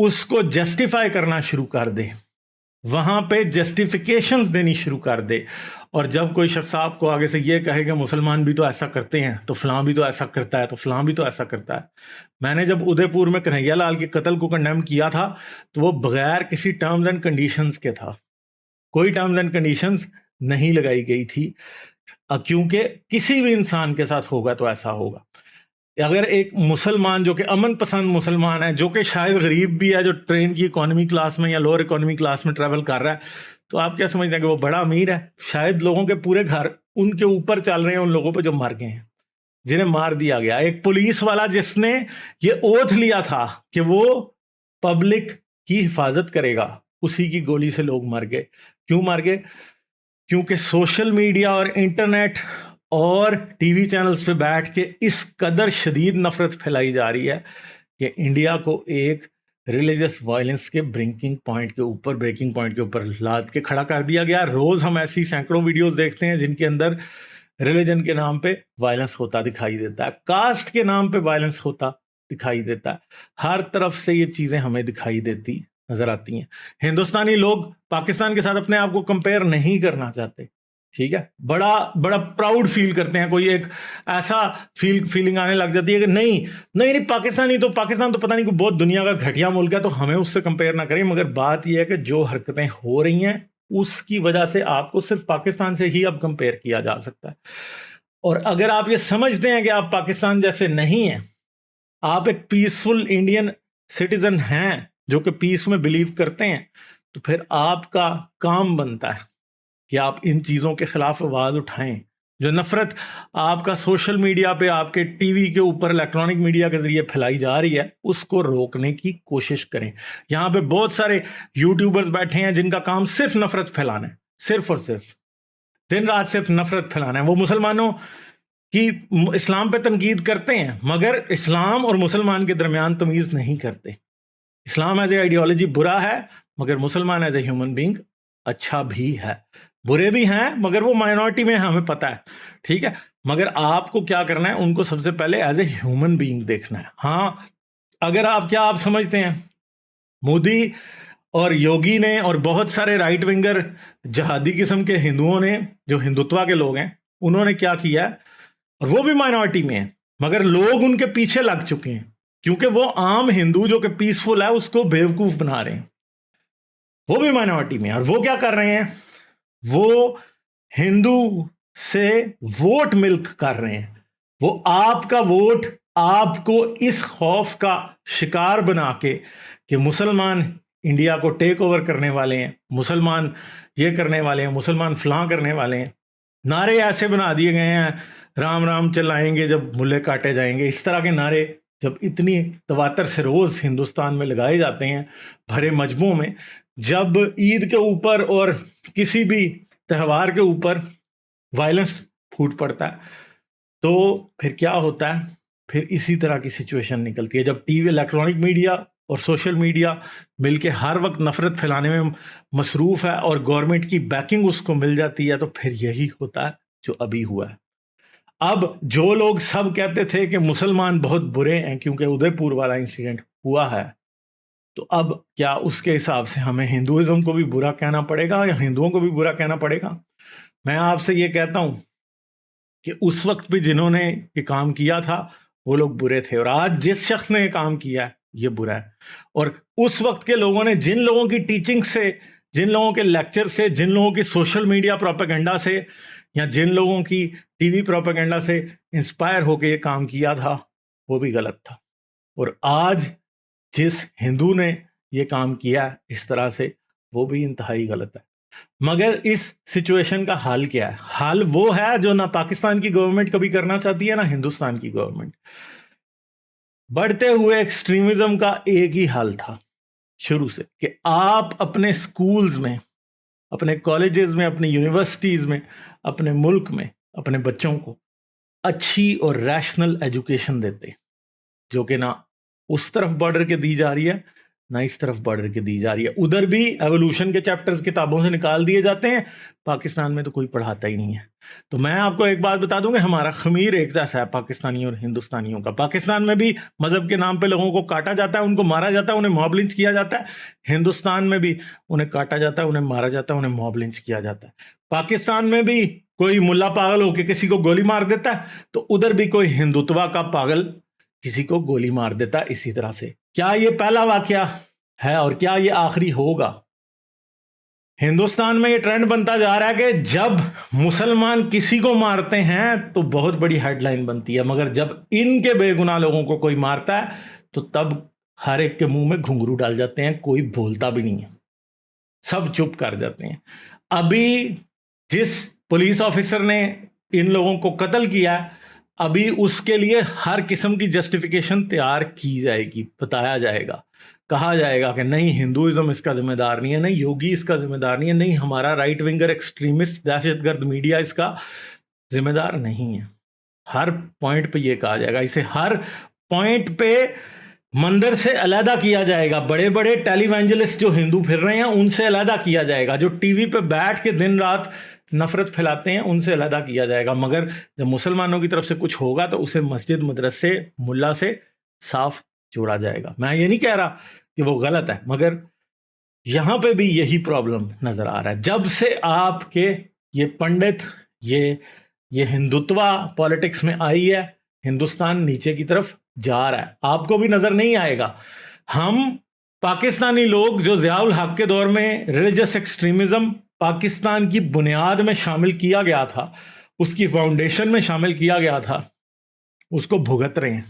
اس کو جسٹیفائی کرنا شروع کر دے، وہاں پہ جسٹیفیکیشنز دینی شروع کر دے. اور جب کوئی شخص آپ کو آگے سے یہ کہے کہ مسلمان بھی تو ایسا کرتے ہیں، تو فلاں بھی تو ایسا کرتا ہے، تو فلاں بھی تو ایسا کرتا ہے. میں نے جب ادے پور میں کنہیا لال کے قتل کو کنڈیم کیا تھا تو وہ بغیر کسی ٹرمز اینڈ کنڈیشنز کے تھا، کوئی ٹرمز اینڈ کنڈیشنز نہیں لگائی گئی تھی، کیونکہ کسی بھی انسان کے ساتھ ہوگا تو ایسا ہوگا. اگر ایک مسلمان جو کہ امن پسند مسلمان ہے، جو کہ شاید غریب بھی ہے، جو ٹرین کی اکانومی کلاس میں یا لوور اکانومی کلاس میں ٹریول کر رہا ہے، تو آپ کیا سمجھتے ہیں کہ وہ بڑا امیر ہے؟ شاید لوگوں کے پورے گھر ان کے اوپر چل رہے ہیں، ان لوگوں پہ جو مر گئے ہیں، جنہیں مار دیا گیا. ایک پولیس والا جس نے یہ اوتھ لیا تھا کہ وہ پبلک کی حفاظت کرے گا، اسی کی گولی سے لوگ مر گئے. کیوں مر گئے؟ کیونکہ سوشل میڈیا اور انٹرنیٹ اور ٹی وی چینلز پہ بیٹھ کے اس قدر شدید نفرت پھیلائی جا رہی ہے کہ انڈیا کو ایک ریلیجس وائلنس کے بریکنگ پوائنٹ کے اوپر لاد کے کھڑا کر دیا گیا. روز ہم ایسی سینکڑوں ویڈیوز دیکھتے ہیں جن کے اندر ریلیجن کے نام پہ وائلنس ہوتا دکھائی دیتا ہے، کاسٹ کے نام پہ وائلنس ہوتا دکھائی دیتا ہے. ہر طرف سے یہ چیزیں ہمیں دکھائی دیتی نظر آتی ہیں. ہندوستانی لوگ پاکستان کے ساتھ اپنے آپ کو کمپیئر نہیں کرنا چاہتے، ٹھیک ہے، بڑا بڑا پراؤڈ فیل کرتے ہیں. کوئی ایک ایسا فیلنگ آنے لگ جاتی ہے کہ نہیں پاکستان تو پتہ نہیں کوئی بہت دنیا کا گھٹیا ملک ہے، تو ہمیں اس سے کمپیئر نہ کریں. مگر بات یہ ہے کہ جو حرکتیں ہو رہی ہیں اس کی وجہ سے آپ کو صرف پاکستان سے ہی اب کمپیئر کیا جا سکتا ہے. اور اگر آپ یہ سمجھتے ہیں کہ آپ پاکستان جیسے نہیں ہیں، آپ ایک پیسفل انڈین سٹیزن ہیں جو کہ پیس میں بلیو کرتے ہیں، تو پھر آپ کا کام بنتا ہے کہ آپ ان چیزوں کے خلاف آواز اٹھائیں. جو نفرت آپ کا سوشل میڈیا پہ، آپ کے ٹی وی کے اوپر، الیکٹرانک میڈیا کے ذریعے پھیلائی جا رہی ہے، اس کو روکنے کی کوشش کریں. یہاں پہ بہت سارے یوٹیوبرز بیٹھے ہیں جن کا کام صرف نفرت پھیلانا ہے، صرف اور صرف دن رات صرف نفرت پھیلانا ہے. وہ مسلمانوں کی اسلام پہ تنقید کرتے ہیں، مگر اسلام اور مسلمان کے درمیان تمیز نہیں کرتے. اسلام ایز اے آئیڈیالوجی برا ہے، مگر مسلمان ایز اے ہیومن بینگ اچھا بھی ہے. برے بھی ہیں مگر وہ مائنورٹی میں ہیں، ہمیں پتہ ہے، ٹھیک ہے. مگر آپ کو کیا کرنا ہے؟ ان کو سب سے پہلے ایز اے ہیومن بینگ دیکھنا ہے. ہاں، اگر آپ سمجھتے ہیں مودی اور یوگی نے اور بہت سارے رائٹ ونگر جہادی قسم کے ہندوؤں نے، جو ہندوتوا کے لوگ ہیں، انہوں نے کیا کیا ہے، اور وہ بھی مائنورٹی میں ہیں، مگر لوگ ان کے پیچھے لگ چکے ہیں کیونکہ وہ عام ہندو جو کہ پیسفل ہے اس کو بیوقوف بنا رہے ہیں. وہ بھی مائنورٹی میں ہیں، اور وہ کیا کر رہے ہیں؟ وہ ہندو سے ووٹ ملک کر رہے ہیں. وہ آپ کا ووٹ آپ کو اس خوف کا شکار بنا کے کہ مسلمان انڈیا کو ٹیک اوور کرنے والے ہیں، مسلمان یہ کرنے والے ہیں، مسلمان فلاں کرنے والے ہیں. نعرے ایسے بنا دیے گئے ہیں، رام رام چلائیں گے جب ملے کاٹے جائیں گے. اس طرح کے نعرے جب اتنی تواتر سے روز ہندوستان میں لگائے جاتے ہیں بھرے مجموعوں میں، جب عید کے اوپر اور کسی بھی تہوار کے اوپر وائلنس پھوٹ پڑتا ہے، تو پھر کیا ہوتا ہے؟ پھر اسی طرح کی سچویشن نکلتی ہے. جب ٹی وی، الیکٹرانک میڈیا اور سوشل میڈیا مل کے ہر وقت نفرت پھیلانے میں مصروف ہے اور گورنمنٹ کی بیکنگ اس کو مل جاتی ہے، تو پھر یہی ہوتا ہے جو ابھی ہوا ہے. اب جو لوگ سب کہتے تھے کہ مسلمان بہت برے ہیں کیونکہ ادے پور والا انسیڈنٹ ہوا ہے، تو اب کیا اس کے حساب سے ہمیں ہندوازم کو بھی برا کہنا پڑے گا یا ہندوؤں کو بھی برا کہنا پڑے گا؟ میں آپ سے یہ کہتا ہوں کہ اس وقت بھی جنہوں نے یہ کام کیا تھا وہ لوگ برے تھے، اور آج جس شخص نے یہ کام کیا ہے یہ برا ہے. اور اس وقت کے لوگوں نے جن لوگوں کی ٹیچنگ سے، جن لوگوں کے لیکچر سے، جن لوگوں کی سوشل میڈیا پروپیگنڈا سے، یا جن لوگوں کی ٹی وی پروپیگنڈا سے انسپائر ہو کے یہ کام کیا تھا، وہ بھی غلط تھا. اور آج جس ہندو نے یہ کام کیا اس طرح سے، وہ بھی انتہائی غلط ہے. مگر اس سچویشن کا حل کیا ہے؟ حل وہ ہے جو نہ پاکستان کی گورنمنٹ کبھی کرنا چاہتی ہے، نہ ہندوستان کی گورنمنٹ. بڑھتے ہوئے ایکسٹریمزم کا ایک ہی حل تھا شروع سے، کہ آپ اپنے سکولز میں، اپنے کالجز میں، اپنی یونیورسٹیز میں، اپنے ملک میں اپنے بچوں کو اچھی اور ریشنل ایجوکیشن دیتے، جو کہ نہ اس طرف بارڈر کے دی جا رہی ہے، نہ اس طرف بڑھ کے دی جا رہی ہے. ادھر بھی ایوولوشن کے چیپٹرز کتابوں سے نکال دیے جاتے ہیں, پاکستان میں تو کوئی پڑھاتا ہی نہیں ہے. تو میں آپ کو ایک بات بتا دوں کہ ہمارا خمیر ایک جیسا ہے پاکستانیوں اور ہندوستانیوں کا. پاکستان میں بھی مذہب کے نام پہ لوگوں کو کاٹا جاتا ہے, ان کو مارا جاتا ہے, انہیں موب لنچ کیا جاتا ہے. ہندوستان میں بھی انہیں کاٹا جاتا ہے, انہیں مارا جاتا ہے, انہیں موب لنچ کیا جاتا ہے. پاکستان میں بھی کوئی ملا پاگل ہو کے کسی کو گولی مار دیتا ہے, تو ادھر بھی کوئی ہندوتوا کا پاگل کسی کو گولی مار دیتا ہے اسی طرح سے. کیا یہ پہلا واقعہ ہے اور کیا یہ آخری ہوگا؟ ہندوستان میں یہ ٹرینڈ بنتا جا رہا ہے کہ جب مسلمان کسی کو مارتے ہیں تو بہت بڑی ہیڈ لائن بنتی ہے, مگر جب ان کے بے گناہ لوگوں کو کوئی مارتا ہے تو تب ہر ایک کے منہ میں گھنگرو ڈال جاتے ہیں, کوئی بولتا بھی نہیں ہے, سب چپ کر جاتے ہیں. ابھی جس پولیس آفیسر نے ان لوگوں کو قتل کیا, ابھی اس کے لیے ہر قسم کی جسٹیفیکیشن تیار کی جائے گی, بتایا جائے گا, کہا جائے گا کہ نہیں ہندوازم اس کا ذمہ دار نہیں ہے, نہیں یوگی اس کا ذمہ دار نہیں ہے, نہیں ہمارا رائٹ ونگر ایکسٹریمسٹ دہشت گرد میڈیا اس کا ذمہ دار نہیں ہے. ہر پوائنٹ پہ یہ کہا جائے گا, اسے ہر پوائنٹ پہ مندر سے علیحدہ کیا جائے گا. بڑے بڑے ٹیلی ایونجلسٹ جو ہندو پھر رہے ہیں ان سے علیحدہ کیا جائے گا, جو ٹی وی پہ بیٹھ کے دن رات نفرت پھیلاتے ہیں ان سے علیحدہ کیا جائے گا. مگر جب مسلمانوں کی طرف سے کچھ ہوگا تو اسے مسجد مدرسے ملا سے صاف جوڑا جائے گا. میں یہ نہیں کہہ رہا کہ وہ غلط ہے, مگر یہاں پہ بھی یہی پرابلم نظر آ رہا ہے. جب سے آپ کے یہ پنڈت یہ ہندوتوا پالیٹکس میں آئی ہے, ہندوستان نیچے کی طرف جا رہا ہے. آپ کو بھی نظر نہیں آئے گا. ہم پاکستانی لوگ جو ضیاء الحق کے دور میں ریلیجس ایکسٹریمزم پاکستان کی بنیاد میں شامل کیا گیا تھا, اس کی فاؤنڈیشن میں شامل کیا گیا تھا, اس کو بھگت رہے ہیں.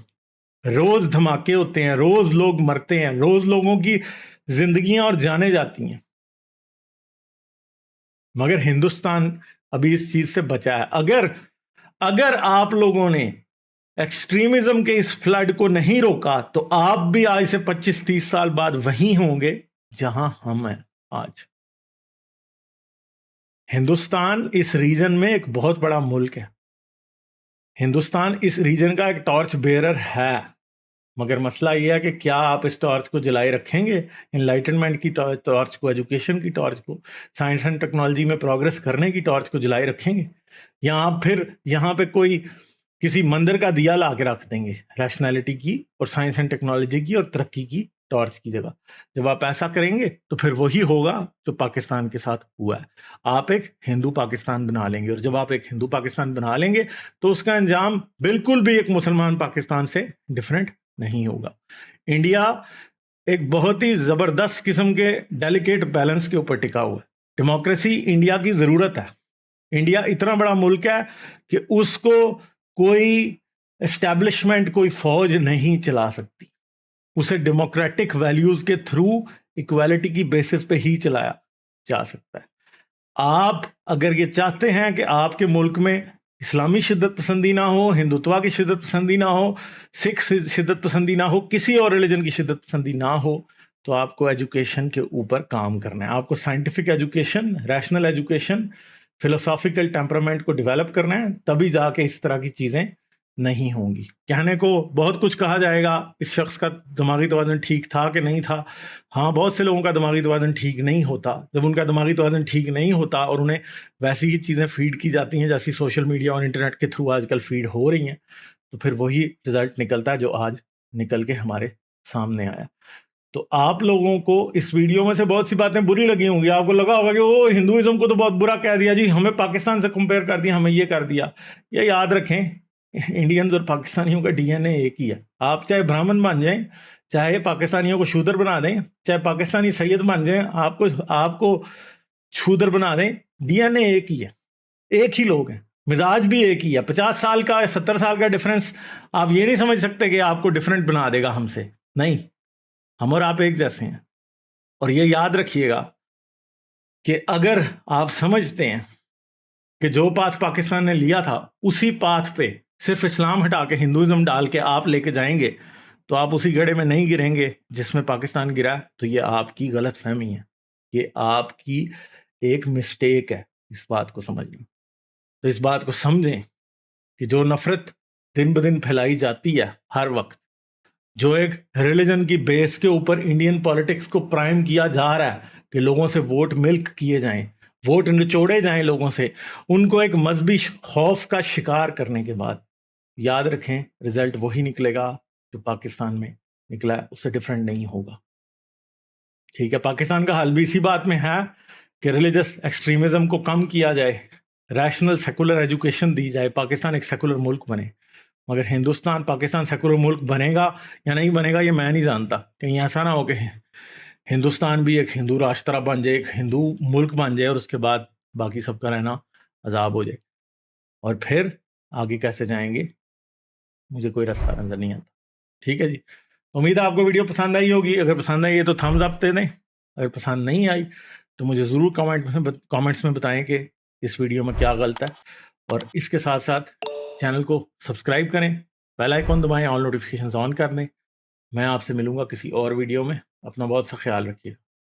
روز دھماکے ہوتے ہیں, روز لوگ مرتے ہیں, روز لوگوں کی زندگیاں اور جانیں جاتی ہیں, مگر ہندوستان ابھی اس چیز سے بچا ہے. اگر آپ لوگوں نے ایکسٹریمزم کے اس فلڈ کو نہیں روکا تو آپ بھی آج سے 25-30 سال بعد وہیں ہوں گے جہاں ہم ہیں آج. ہندوستان اس ریجن میں ایک بہت بڑا ملک ہے, ہندوستان اس ریجن کا ایک ٹارچ بیرر ہے, مگر مسئلہ یہ ہے کہ کیا آپ اس ٹارچ کو جلائے رکھیں گے, انلائٹنمنٹ کی ٹارچ کو, ایجوکیشن کی ٹارچ کو, سائنس اینڈ ٹیکنالوجی میں پروگرس کرنے کی ٹارچ کو جلائے رکھیں گے, یا آپ پھر یہاں پہ کوئی کسی مندر کا دیا لا کے رکھ دیں گے ریشنلٹی کی اور سائنس اینڈ ٹیکنالوجی کی اور ترقی کی ٹارچ کی جگہ؟ جب آپ ایسا کریں گے تو پھر وہی ہوگا جو پاکستان کے ساتھ ہوا ہے. آپ ایک ہندو پاکستان بنا لیں گے, اور جب آپ ایک ہندو پاکستان بنا لیں گے تو اس کا انجام بالکل بھی ایک مسلمان پاکستان سے ڈفرینٹ نہیں ہوگا. انڈیا ایک بہت ہی زبردست قسم کے ڈیلیکیٹ بیلنس کے اوپر ٹکا ہوا ہے. ڈیموکریسی انڈیا کی ضرورت ہے. انڈیا اتنا بڑا ملک ہے کہ اس کو کوئی اسٹیبلشمنٹ, کوئی فوج نہیں چلا سکتی. اسے ڈیموکریٹک ویلیوز کے تھرو ایکویلٹی کی بیسس پہ ہی چلایا جا سکتا ہے. آپ اگر یہ چاہتے ہیں کہ آپ کے ملک میں اسلامی شدت پسندی نہ ہو, ہندوتوا کی شدت پسندی نہ ہو, سکھ شدت پسندی نہ ہو, کسی اور ریلیجن کی شدت پسندی نہ ہو, تو آپ کو ایجوکیشن کے اوپر کام کرنا ہے. آپ کو scientific education, rational education, philosophical temperament کو ڈیولپ کرنا ہے, تبھی جا کے اس طرح کی چیزیں نہیں ہوں گی. کہنے کو بہت کچھ کہا جائے گا, اس شخص کا دماغی توازن ٹھیک تھا کہ نہیں تھا. ہاں, بہت سے لوگوں کا دماغی توازن ٹھیک نہیں ہوتا. جب ان کا دماغی توازن ٹھیک نہیں ہوتا اور انہیں ویسی ہی چیزیں فیڈ کی جاتی ہیں جیسی سوشل میڈیا اور انٹرنیٹ کے تھرو آج کل فیڈ ہو رہی ہیں, تو پھر وہی رزلٹ نکلتا ہے جو آج نکل کے ہمارے سامنے آیا. تو آپ لوگوں کو اس ویڈیو میں سے بہت سی باتیں بری لگی ہوں گی. آپ کو لگا ہوگا کہ وہ ہندوازم کو تو بہت برا کہہ دیا جی, ہمیں پاکستان سے کمپیئر کر دیا, ہمیں یہ کر دیا. یہ یاد رکھیں, انڈینز اور پاکستانیوں کا ڈی این اے ایک ہی ہے. آپ چاہے برہمن بن جائیں, چاہے پاکستانیوں کو شودر بنا دیں, چاہے پاکستانی سید بن جائیں, آپ کو شودر بنا دیں, ڈی این اے ایک ہی ہے, ایک ہی لوگ ہیں, مزاج بھی ایک ہی ہے. 50 سال کا 70 سال کا ڈفرینس آپ یہ نہیں سمجھ سکتے کہ آپ کو ڈفرینٹ بنا دے گا ہم سے. نہیں, ہم اور آپ ایک جیسے ہیں. اور یہ یاد رکھیے گا کہ اگر آپ سمجھتے ہیں کہ جو پاتھ پاکستان نے لیا تھا اسی پاتھ پہ صرف اسلام ہٹا کے ہندوازم ڈال کے آپ لے کے جائیں گے, تو آپ اسی گڑھے میں نہیں گریں گے جس میں پاکستان گرا. تو یہ آپ کی غلط فہمی ہے, یہ آپ کی ایک مسٹیک ہے. اس بات کو سمجھنا, تو اس بات کو سمجھیں کہ جو نفرت دن بدن پھیلائی جاتی ہے ہر وقت, جو ایک ریلیجن کی بیس کے اوپر انڈین پالیٹکس کو پرائم کیا جا رہا ہے کہ لوگوں سے ووٹ ملک کیے جائیں، ووٹ نچوڑے جائیں لوگوں سے، ان کو ایک مذہبی خوف کا شکار کرنے کے بعد یاد رکھیں رزلٹ وہی نکلے گا جو پاکستان میں نکلا ہے، اس سے ڈیفرنٹ نہیں ہوگا. ٹھیک ہے، پاکستان کا حل بھی اسی بات میں ہے کہ ریلیجس ایکسٹریمزم کو کم کیا جائے، ریشنل سیکولر ایجوکیشن دی جائے، پاکستان ایک سیکولر ملک بنے. مگر ہندوستان پاکستان سیکولر ملک بنے گا یا نہیں بنے گا یہ میں نہیں جانتا. کہیں ایسا نہ ہو کہ ہندوستان بھی ایک ہندو راشٹرا بن جائے، ایک ہندو ملک بن جائے، اور اس کے بعد باقی سب کا رہنا عذاب ہو جائے، اور پھر آگے کیسے جائیں گے مجھے کوئی راستہ نظر نہیں آتا. ٹھیک ہے جی، امید ہے آپ کو ویڈیو پسند آئی ہوگی. اگر پسند آئی ہے تو تھمز اپ دے دیں، اگر پسند نہیں آئی تو مجھے ضرور کامنٹس میں بتائیں کہ اس ویڈیو میں کیا غلط ہے. اور اس کے ساتھ ساتھ چینل کو سبسکرائب کریں، بیل آئیکن دبائیں، آل نوٹیفیکیشنز آن کر لیں. میں آپ سے ملوں گا کسی اور ویڈیو میں. اپنا بہت سا خیال رکھیے.